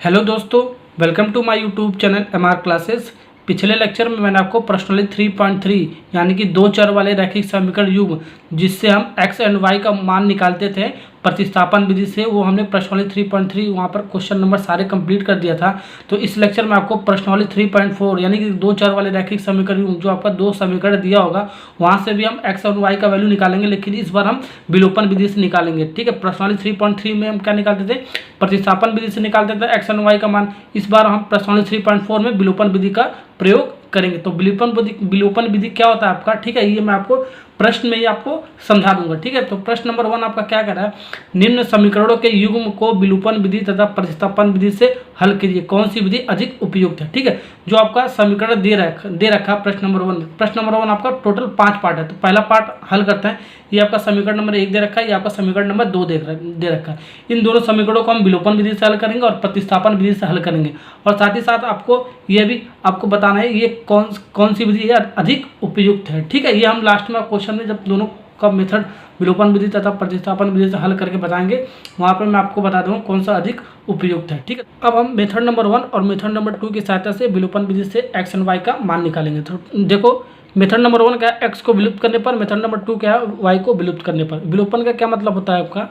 Hello दोस्तों, welcome to my YouTube channel MR classes. पिछले lecture में मैंने आपको प्रश्नावली 3.3 यानी कि दो चर वाले रैखिक समीकरण युग्म जिससे हम x एंड y का मान निकालते थे प्रतिस्थापन विधि से, वो हमने प्रश्नावली 3.3 वहाँ पर क्वेश्चन नंबर सारे कंप्लीट कर दिया था। तो इस लेक्चर में आपको प्रश्नावली 3.4 यानी कि दो चर वाले रैखिक समीकरण युग्म जो आपका दो समीकरण दिया होगा वहाँ से भी हम x और y का वैल्यू निकालेंगे, लेकिन इस बार हम विलोपन विधि से निकालेंगे। ठीक है, प्रश्नावली 3.3 में हम क्या निकालते थे, प्रतिस्थापन विधि से निकालते थे x और y का मान। इस बार हम प्रश्नावली 3.4 में विलोपन विधि का प्रयोग करेंगे। तो विलोपन विधि क्या होता है आपका, ठीक है, ये मैं आपको प्रश्न में ही आपको समझा दूंगा। ठीक है, तो प्रश्न नंबर 1 आपका क्या कह रहा है, निम्न समीकरणों के युग्म को विलोपन विधि तथा प्रतिस्थापन विधि से हल कीजिए, कौन सी विधि अधिक उपयुक्त है। ठीक है, जो आपका समीकरण दे रखा प्रश्न नंबर 1 में। प्रश्न नंबर 1 आपका टोटल 5 पार्ट है, तो पहला पार्ट हल करते हैं। ये आपका समीकरण नंबर 1 दे रखा है, ये आपका समीकरण नंबर 2 दे रखा है। इन दोनों समीकरणों को हम विलोपन विधि से हल करेंगे और प्रतिस्थापन विधि से हल करेंगे, और साथ ही साथ आपको ये भी आपको बताना है ये कौन सी विधि अधिक उपयुक्त है। ठीक है, ये हम लास्ट में क्वेश्चन में जब दोनों का मेथड विलोपन विधि तथा प्रतिस्थापन विधि से हल करके बताएंगे, वहाँ पर मैं आपको बता दूंगा कौन सा अधिक उपयुक्त है। ठीक है, अब हम मेथड नंबर 1 और मेथड नंबर 2 की सहायता से विलोपन विधि से x एंड y का मान निकालेंगे। तो देखो, मेथड नंबर 1 क्या है, x को विलुप्त करने पर, मेथड नंबर 2 क्या है, y को विलुप्त करने पर। विलोपन का क्या मतलब होता है आपका,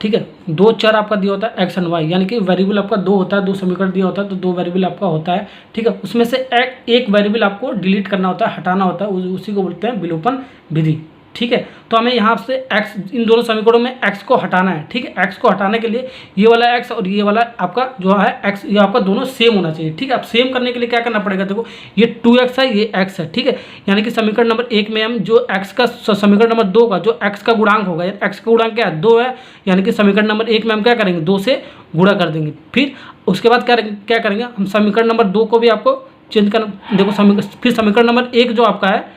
ठीक है, दो चर आपका दिया होता है x एंड y, यानी कि वेरिएबल आपका दो होता है, दो समीकरण दिया होता है तो दो वेरिएबल आपका होता है। ठीक है, उसमें से एक वेरिएबल आपको डिलीट करना होता है, हटाना होता है, उसी को बोलते हैं विलोपन विधि। ठीक है, तो हमें यहाँ से x, इन दोनों समीकरणों में x को हटाना है। ठीक है, x को हटाने के लिए ये वाला x और ये वाला आपका जो है x, ये आपका दोनों सेम होना चाहिए। ठीक है, अब सेम करने के लिए क्या करना पड़ेगा, देखो ये 2x है, ये x है। ठीक है, यानी कि समीकरण नंबर 1 में हम जो x का, समीकरण नंबर 2 का जो x का गुणांक होगा, x का गुणांक क्या है, 2 है, यानी कि समीकरण नंबर 1 में हम क्या करेंगे, 2 से गुणा कर देंगे। फिर उसके बाद क्या करेंगे हम, समीकरण नंबर 2 को भी आपको चेंज कर, देखो फिर समीकरण नंबर 1 जो आपका है,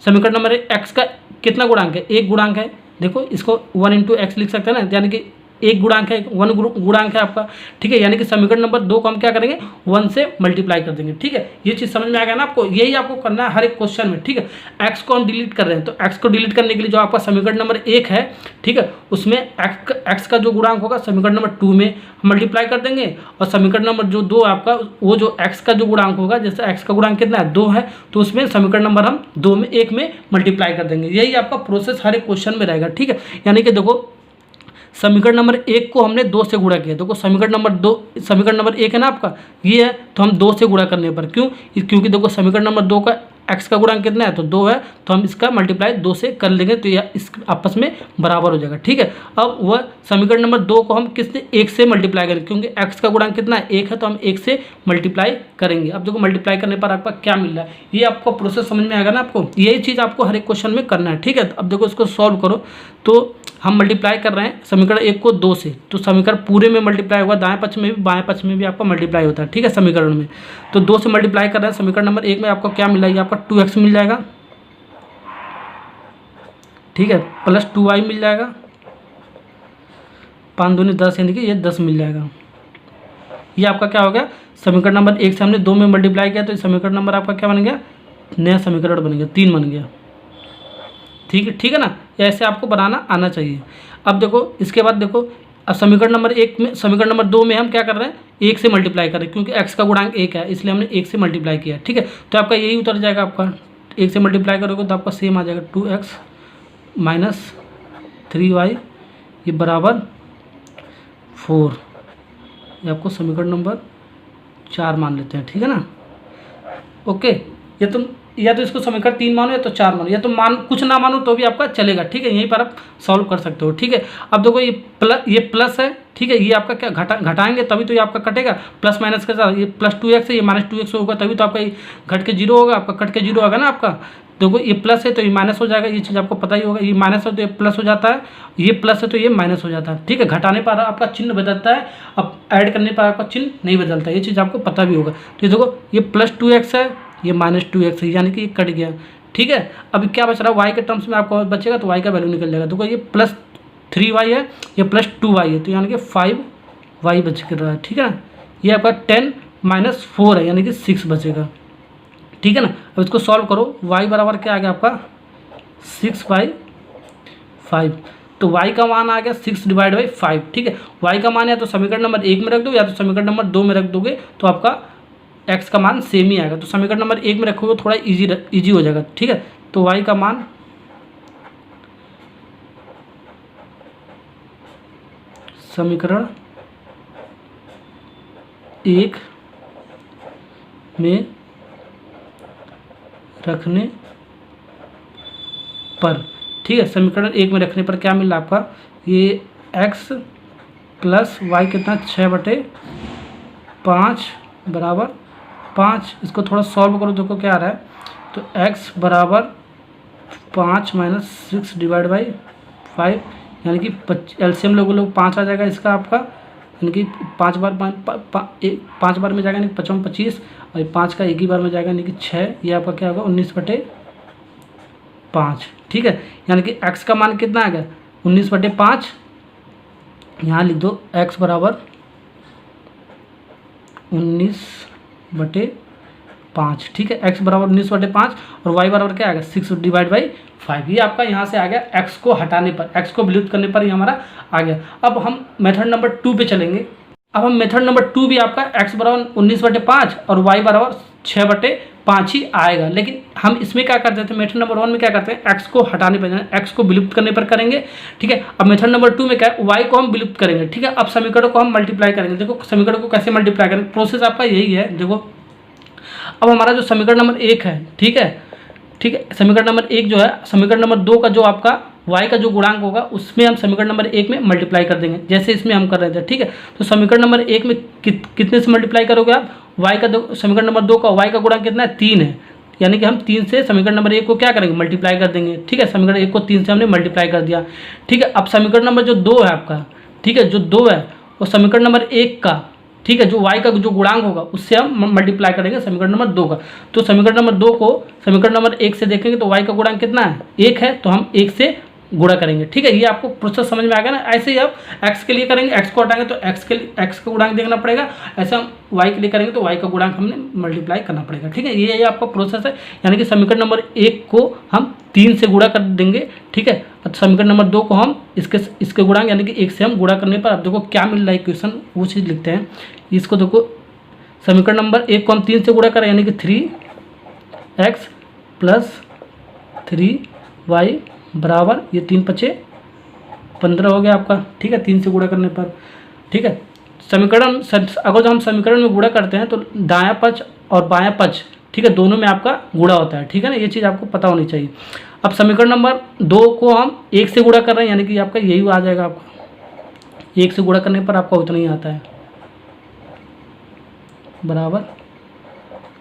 समीकरण नंबर x का कितना गुणांक है, एक गुणांक है। देखो इसको 1 इंटू एक्स लिख सकते हैं ना, यानी कि एक गुणांक है, 1 गुणांक है आपका। ठीक है, यानी कि समीकरण नंबर 2 को हम क्या करेंगे, 1 से मल्टीप्लाई कर देंगे। ठीक है, ये चीज़ समझ में आ गया ना आपको, यही आपको करना है हर एक क्वेश्चन में। ठीक है, एक्स को हम डिलीट कर रहे हैं, तो एक्स को डिलीट करने के लिए जो आपका समीकरण नंबर 1 है, ठीक है, उसमें एक्स का जो गुणांक होगा समीकरण नंबर 2 में हम मल्टीप्लाई कर देंगे, और समीकरण नंबर जो 2 आपका, वो जो एक्स का जो गुणांक होगा, जैसे एक्स का गुणांक कितना है, 2 है, तो उसमें समीकरण नंबर हम 2 में 1 में मल्टीप्लाई कर देंगे। यही आपका प्रोसेस हर एक क्वेश्चन में रहेगा। ठीक है, यानी कि देखो समीकरण नंबर 1 को हमने 2 से गुणा किया, देखो समीकरण नंबर 1 है ना आपका, ये है, तो हम 2 से गुणा करने पर, क्योंकि देखो समीकरण नंबर 2 का x का गुणांक कितना है, तो 2 है, तो हम इसका मल्टीप्लाई 2 से कर लेंगे, तो यह इस आपस में बराबर हो जाएगा। ठीक है, अब वह समीकरण नंबर 2 को हम किससे, 1 से मल्टीप्लाई करेंगे, क्योंकि x का गुणांक कितना है, 1 है, तो हम 1 से मल्टीप्लाई करेंगे। अब देखो मल्टीप्लाई करने पर आपका क्या मिल रहा है, ये आपको प्रोसेस समझ में आएगा ना आपको, यही चीज़ आपको हर एक क्वेश्चन में करना है। ठीक है, अब देखो इसको सॉल्व करो, तो हम मल्टीप्लाई कर रहे हैं समीकरण 1 को 2 से, तो समीकरण पूरे में मल्टीप्लाई होगा, दाएं पक्ष में भी बाएं पक्ष में भी आपका मल्टीप्लाई होता है। ठीक है, समीकरण में तो 2 से मल्टीप्लाई कर रहे हैं, समीकरण नंबर 1 में आपको क्या मिल रहा है, आपका 2x मिल जाएगा। ठीक है, प्लस 2y मिल जाएगा, 5 दूनी 10, यानी कि ये 10 मिल जाएगा। ये आपका क्या हो गया, समीकरण नंबर 1 से हमने 2 में मल्टीप्लाई किया, तो समीकरण नंबर आपका क्या बन गया, नया समीकरण बन गया, 3 बन गया। ठीक है ना, ऐसे आपको बनाना आना चाहिए। अब देखो इसके बाद देखो, अब समीकरण नंबर 1 में, समीकरण नंबर 2 में हम क्या कर रहे हैं, 1 से मल्टीप्लाई कर रहे हैं, क्योंकि x का गुणांक 1 है, इसलिए हमने 1 से मल्टीप्लाई किया। ठीक है, तो आपका यही उतर जाएगा, आपका 1 से मल्टीप्लाई करोगे तो आपका सेम आ जाएगा, 2x माइनस 3y ये बराबर 4। ये आपको समीकरण नंबर 4 मान लेते हैं। ठीक है ना, ओके, ये तुम या तो इसको समीकरण 3 मानो या तो 4 मानो, या तो कुछ ना मानो तो भी आपका चलेगा। ठीक है, यहीं पर आप सॉल्व कर सकते हो। ठीक है, अब देखो ये प्लस है, ठीक है, ये आपका क्या घटाएंगे तभी तो ये आपका कटेगा, प्लस माइनस के साथ, ये प्लस 2x है, ये माइनस 2x होगा, तभी तो आपका ये घट के 0 होगा, आपका कट के 0 होगा ना आपका। देखो ये प्लस है तो ये माइनस हो जाएगा, ये चीज़ आपको पता ही होगा, ये माइनस है तो ये प्लस हो जाता है, ये प्लस है तो ये माइनस हो जाता है। ठीक है, घटाने पर आपका चिन्ह बदलता है, अब ऐड करने पर आपका चिन्ह नहीं बदलता है, ये चीज़ आपको पता भी होगा। तो देखो ये प्लस 2x है, ये माइनस 2x है, यानी कि ये कट गया। ठीक है, अभी क्या बच रहा है, y के टर्म्स में आपको बचेगा, तो y का वैल्यू निकल जाएगा। देखो ये प्लस 3y है, ये प्लस 2y है, तो यानी कि 5y बच रहा है। ठीक है ना, ये आपका 10 माइनस 4 है, यानी कि 6 बचेगा। ठीक है ना, अब इसको सॉल्व करो, y बराबर क्या आ गया आपका 6/5। तो तो y का मान आ गया 6/5। ठीक है, y का मान या तो समीकरण नंबर 1 में रख दो या तो समीकरण नंबर 2 में रख दोगे तो आपका x का मान सेम ही आएगा। तो समीकरण नंबर 1 में रखोगे थोड़ा इजी हो जाएगा। ठीक है, तो y का मान समीकरण 1 में रखने पर, ठीक है, समीकरण 1 में रखने पर क्या मिल रहा है आपका, ये x प्लस वाई कितना 6/5 बराबर 5। इसको थोड़ा सॉल्व करो, देखो क्या आ रहा है। तो x बराबर 5 - 6/5 यानी कि एलसीएम लोग 5 आ जाएगा इसका आपका, यानी कि 5 बार 5 बार में जाएगा यानी 5 25 और 5 का एक ही बार में जाएगा यानी कि 6। ये आपका क्या होगा 19/5। ठीक है, यानी कि x का मान कितना आ गया 19/5। यहाँ लिख दो x बराबर 19/5। ठीक है, x बराबर 19/5 और y बराबर क्या आ गया 6/5। ये आपका यहाँ से आ गया x को हटाने पर, x को विलुप्त करने पर ये हमारा आ गया। अब हम मेथड नंबर 2 पे चलेंगे। अब हम मेथड नंबर 2 भी आपका x बराबर 19/5 और y बराबर 6/5 ही आएगा। लेकिन हम इसमें क्या करते थे, मेथड नंबर 1 में क्या करते हैं, x को हटाने पर, x को विलुप्त करने पर करेंगे। ठीक है, अब मेथड नंबर 2 में क्या है, y को हम विलुप्त करेंगे। ठीक है, अब समीकरणों को हम मल्टीप्लाई करेंगे। देखो समीकरण को कैसे मल्टीप्लाई करेंगे, प्रोसेस आपका यही है। देखो अब हमारा जो समीकरण नंबर 1 है, ठीक है, समीकरण नंबर 1 जो है, समीकरण नंबर 2 का जो आपका y का जो गुणांक होगा उसमें हम समीकरण नंबर 1 में मल्टीप्लाई कर देंगे, जैसे इसमें हम कर रहे थे। ठीक है, तो समीकरण नंबर 1 में कितने से मल्टीप्लाई करोगे आप, y का, समीकरण नंबर 2 का y का गुणांक कितना है 3 है, यानी कि हम 3 से समीकरण नंबर 1 को क्या करेंगे मल्टीप्लाई कर देंगे। ठीक है, समीकरण 1 को 3 से हमने मल्टीप्लाई कर दिया। ठीक है, अब समीकरण नंबर जो 2 है आपका, ठीक है, जो 2 है वो समीकरण नंबर 1 का, ठीक है, जो y का जो गुणांक होगा उससे हम मल्टीप्लाई करेंगे समीकरण नंबर 2 का। तो समीकरण नंबर 2 को समीकरण नंबर 1 से देखेंगे तो y का गुणांक कितना है 1 है, तो हम 1 से गुणा करेंगे। ठीक है, ये आपको प्रोसेस समझ में आ गया ना। ऐसे ही आप x के लिए करेंगे, x को हटाएंगे तो x का गुणांक देखना पड़ेगा। ऐसे हम y के लिए करेंगे तो y का गुणांक हमने मल्टीप्लाई करना पड़ेगा। ठीक है, ये आपका प्रोसेस है, यानी कि समीकरण नंबर 1 को हम 3 से गुणा कर देंगे। ठीक है, समीकरण नंबर 2 को हम इसके गुणांक यानी कि 1 से हम गुणा करने पर अब देखो क्या मिल रहा है इक्वेशन, वो चीज़ लिखते हैं। इसको देखो समीकरण नंबर 1 को हम 3 से गुणा करें यानी कि 3x + 3y बराबर, ये 3 × 5 = 15 हो गया आपका। ठीक है, 3 से गुणा करने पर। ठीक है, समीकरण अगर जो हम समीकरण में गुणा करते हैं तो दायां पक्ष और बायां पक्ष, ठीक है, दोनों में आपका गुणा होता है। ठीक है ना, ये चीज़ आपको पता होनी चाहिए। अब समीकरण नंबर 2 को हम 1 से गुणा कर रहे हैं यानी कि आपका यही आ जाएगा, आपका 1 से गुणा करने पर आपका उतना ही आता है बराबर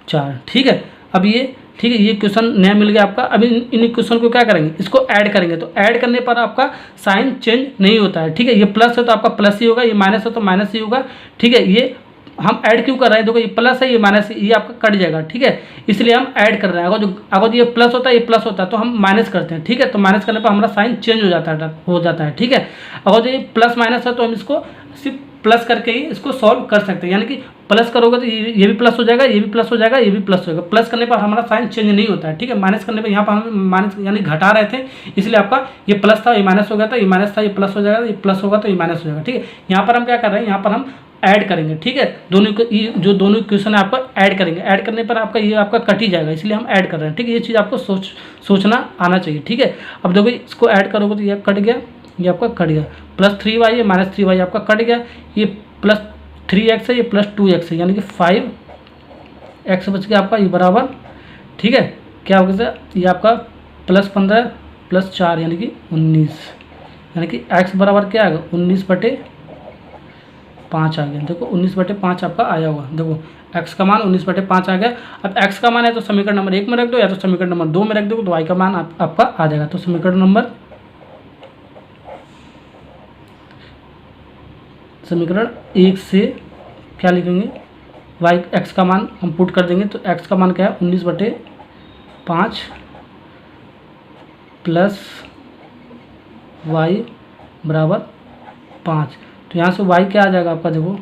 4। ठीक है, अब ये, ठीक है, ये क्वेश्चन नया मिल गया आपका। अभी इन क्वेश्चन को क्या करेंगे, इसको ऐड करेंगे। तो ऐड करने पर आपका साइन चेंज नहीं होता है। ठीक है, ये प्लस है तो आपका प्लस ही होगा, ये माइनस है तो माइनस ही होगा। ठीक है, ये हम ऐड क्यों कर रहे हैं, देखो ये प्लस है ये माइनस है, ये आपका कट जाएगा। ठीक है, इसलिए हम ऐड कर रहे हैं। अगर ये प्लस होता है ये प्लस होता है तो हम माइनस करते हैं। ठीक है, तो माइनस करने पर हमारा साइन चेंज हो जाता है। ठीक है, अगर ये प्लस माइनस है तो हम इसको सिर्फ प्लस करके ही इसको सॉल्व कर सकते हैं, यानी कि प्लस करोगे तो ये भी प्लस हो जाएगा, ये भी प्लस हो जाएगा, ये भी प्लस हो जाएगा। प्लस करने पर हमारा साइन चेंज नहीं होता है। ठीक है, माइनस करने पर यहाँ पर हम माइनस यानी घटा रहे थे, इसलिए आपका ये प्लस था ये माइनस हो गया था, ये माइनस था ये प्लस हो जाएगा, ये प्लस होगा तो ये माइनस हो जाएगा। ठीक है, यहाँ पर हम क्या कर रहे हैं, यहाँ पर हम ऐड करेंगे। ठीक है, जो दोनों इक्वेशन है आपका ऐड करेंगे। ऐड करने पर आपका ये आपका कट ही जाएगा, इसलिए हम ऐड कर रहे हैं। ठीक है, ये चीज़ आपको सोचना आना चाहिए। ठीक है, अब देखो इसको ऐड करोगे तो ये कट गया, ये आपका कट गया, +3y है -3y आपका कट गया, ये +3x है ये +2x है, यानी कि 5x बच गया आपका, ये बराबर, ठीक है, क्या हो गया, ये आपका +15 + 4 यानी कि 19, यानी कि x बराबर क्या आएगा 19/5 आ गया। देखो 19/5 आपका आया होगा। देखो x का मान 19/5 आ गया। अब x का मान है तो समीकरण नंबर 1 में रख दो या तो समीकरण नंबर 2 में रख दो, तो y का मान आपका आ जाएगा। तो समीकरण नंबर 1 से क्या लिखेंगे, x का मान हम पुट कर देंगे। तो x का मान क्या है 19/5 + y बराबर 5। तो यहाँ से y क्या आ जाएगा आपका, देखो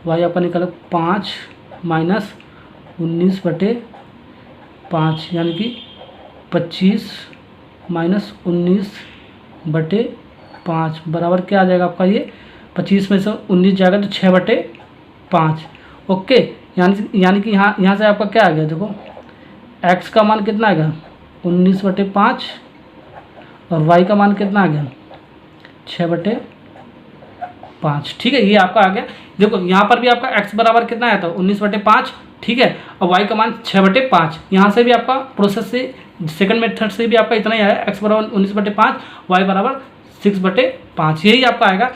y आपका निकला 5 - 19/5 यानी कि 25 - 19 6/5 बराबर क्या आ जाएगा आपका, ये 25 में से 19 जाएगा तो 6/5। ओके, यानी कि यहाँ से आपका क्या आ गया, देखो x का मान कितना आ गया 19/5 और y का मान कितना आ गया 6/5। ठीक है, ये आपका आ गया। देखो यहाँ पर भी आपका x बराबर कितना आया था 19/5, ठीक है, और y का मान 6/5। यहाँ से भी आपका प्रोसेस से सेकंड मेथड से भी आपका इतना ही आया, x बराबर 19/5, y बराबर 6/5, यही आपका आएगा।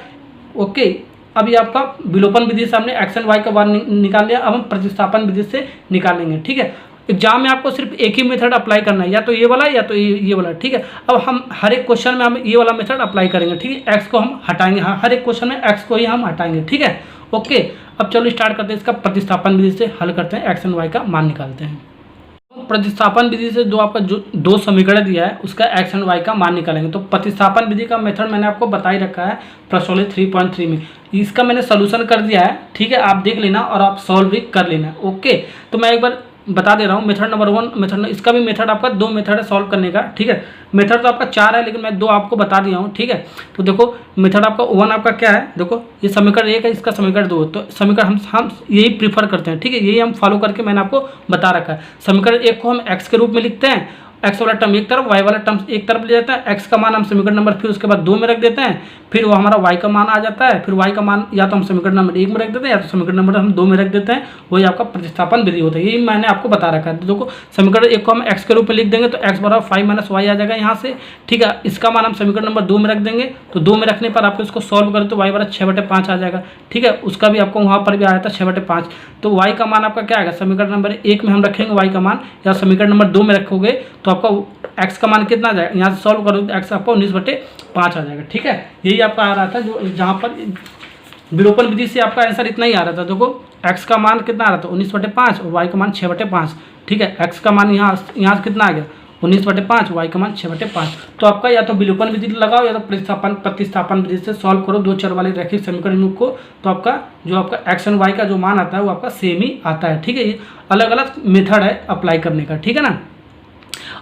ओके, अब ये आपका विलोपन विधि से हमने x एंड y का मान निकाल लिया, अब हम प्रतिस्थापन विधि से निकालेंगे। ठीक है, एग्जाम में आपको सिर्फ एक ही मेथड अप्लाई करना है, या तो ये वाला या तो ये वाला। ठीक है, अब हम हर एक क्वेश्चन में हम ये वाला मेथड अप्लाई करेंगे। ठीक है, एक्स को हम हटाएंगे, हर एक क्वेश्चन में एक्स को ही हम हटाएंगे। ठीक है, ओके, अब चलो स्टार्ट करते हैं, इसका प्रतिस्थापन विधि से हल करते हैं, एक्स एंड वाई का मान निकालते हैं। प्रतिस्थापन विधि से जो आपका जो दो समीकरण दिया है उसका एक्स एंड वाई का मान निकालेंगे। तो प्रतिस्थापन विधि का मेथड मैंने आपको बता ही रखा है प्रश्नोत्तरी 3.3 में, इसका मैंने सोल्यूशन कर दिया है। ठीक है, आप देख लेना और आप सॉल्व भी कर लेना। ओके, तो मैं एक बार बता दे रहा हूँ, मेथड नंबर 1, मेथड इसका भी मेथड आपका 2 मेथड है सॉल्व करने का। ठीक है, मेथड तो आपका 4 है लेकिन मैं 2 आपको बता दिया हूँ। ठीक है, तो देखो मेथड आपका 1 आपका क्या है, देखो ये समीकरण 1 है, इसका समीकरण 2, तो समीकरण हम यही प्रीफर करते हैं। ठीक है, यही हम फॉलो करके मैंने आपको बता रखा है। समीकरण 1 को हम एक्स के रूप में लिखते हैं, एक्स वाला टर्म एक तरफ, वाई वाला टर्म एक तरफ ले जाता है, एक्स का मान हम समीकरण नंबर फिर उसके बाद 2 में रख देते हैं, फिर वो हमारा वाई का मान आ जाता है, फिर वाई का मान या तो हम समीकरण नंबर 1 में रख देते हैं या तो समीकरण नंबर हम 2 में रख देते हैं, वही आपका प्रतिस्थापन विधि होता है। यही मैंने आपको बता रखा है। तो देखो समीकरण 1 को हम एक्स के रूप में लिख देंगे तो एक्स बराबर 5 - y आ जाएगा यहाँ से। ठीक है, इसका मान हम समीकरण नंबर 2 में रख देंगे, तो 2 में रखने पर आपको इसको सॉल्व करें तो वाई बराबर 6/5 आ जाएगा। ठीक है, उसका भी आपको वहाँ पर भी आया था 6/5। तो वाई का मान आपका क्या आएगा, समीकरण नंबर 1 में हम रखेंगे वाई का मान, या समीकरण नंबर 2 में रखोगे तो आपका एक्स का मान कितना आ जाएगा, यहाँ से सॉल्व करोगे तो एक्स आपको 19/5 आ जाएगा। ठीक है, यही आपका आ रहा था, जो जहाँ पर विलोपन विधि से आपका आंसर इतना ही आ रहा था। देखो एक्स का मान कितना आ रहा था 19/5 और वाई का मान 6/5। ठीक है, एक्स का मान यहाँ से कितना आ गया 19/5, वाई का मान 6/5। तो आपका या तो विलोपन विधि लगाओ या तो प्रतिस्थापन विधि से सॉल्व करो दो चर वाले रैखिक समीकरण को, तो आपका जो आपका एक्स एंड वाई का जो मान आता है वो आपका सेम ही आता है। ठीक है, ये अलग अलग मेथड है अप्लाई करने का। ठीक है ना,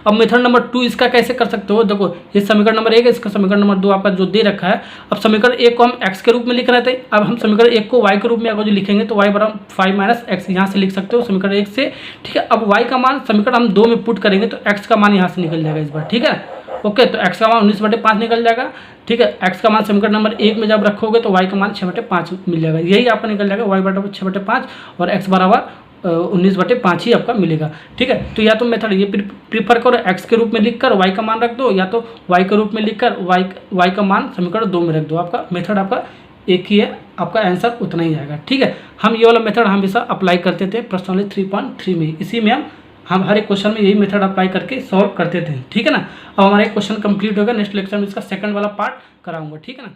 अब मेथड नंबर 2 इसका कैसे कर सकते हो, देखो ये समीकरण नंबर 1 है, इसका समीकरण नंबर 2 आपका जो दे रखा है। अब समीकरण 1 को हम x के रूप में लिख रहे थे, अब हम समीकरण 1 को y के रूप में अगर जो लिखेंगे तो y बराबर 5 - x यहाँ से लिख सकते हो समीकरण 1 से। ठीक है, अब y का मान समीकरण हम 2 में पुट करेंगे तो x का मान यहाँ से निकल जाएगा इस बार। ठीक है, ओके, तो x का मान 19/5 निकल जाएगा। ठीक है, x का मान समीकरण नंबर 1 में जब रखोगे तो y का मान 6/5 मिल जाएगा, यही आपका निकल जाएगा, y बराबर 6/5 और x बराबर 19/5 ही आपका मिलेगा। ठीक है, तो या तो मेथड ये प्रीफर करो x के रूप में लिखकर y का मान रख दो, या तो y के रूप में लिखकर y का मान समीकरण 2 में रख दो। आपका मेथड आपका एक ही है, आपका आंसर उतना ही आएगा। ठीक है, हम ये वाला मेथड हमेशा अप्लाई करते थे प्रश्नोत्तरी 3.3 में, इसी में हम हर एक क्वेश्चन में यही मेथड अप्लाई करके सॉल्व करते थे। ठीक है ना, अब हमारा एक क्वेश्चन कंप्लीट होगा, नेक्स्ट लेक्चर में इसका सेकंड वाला पार्ट कराऊंगा। ठीक है ना।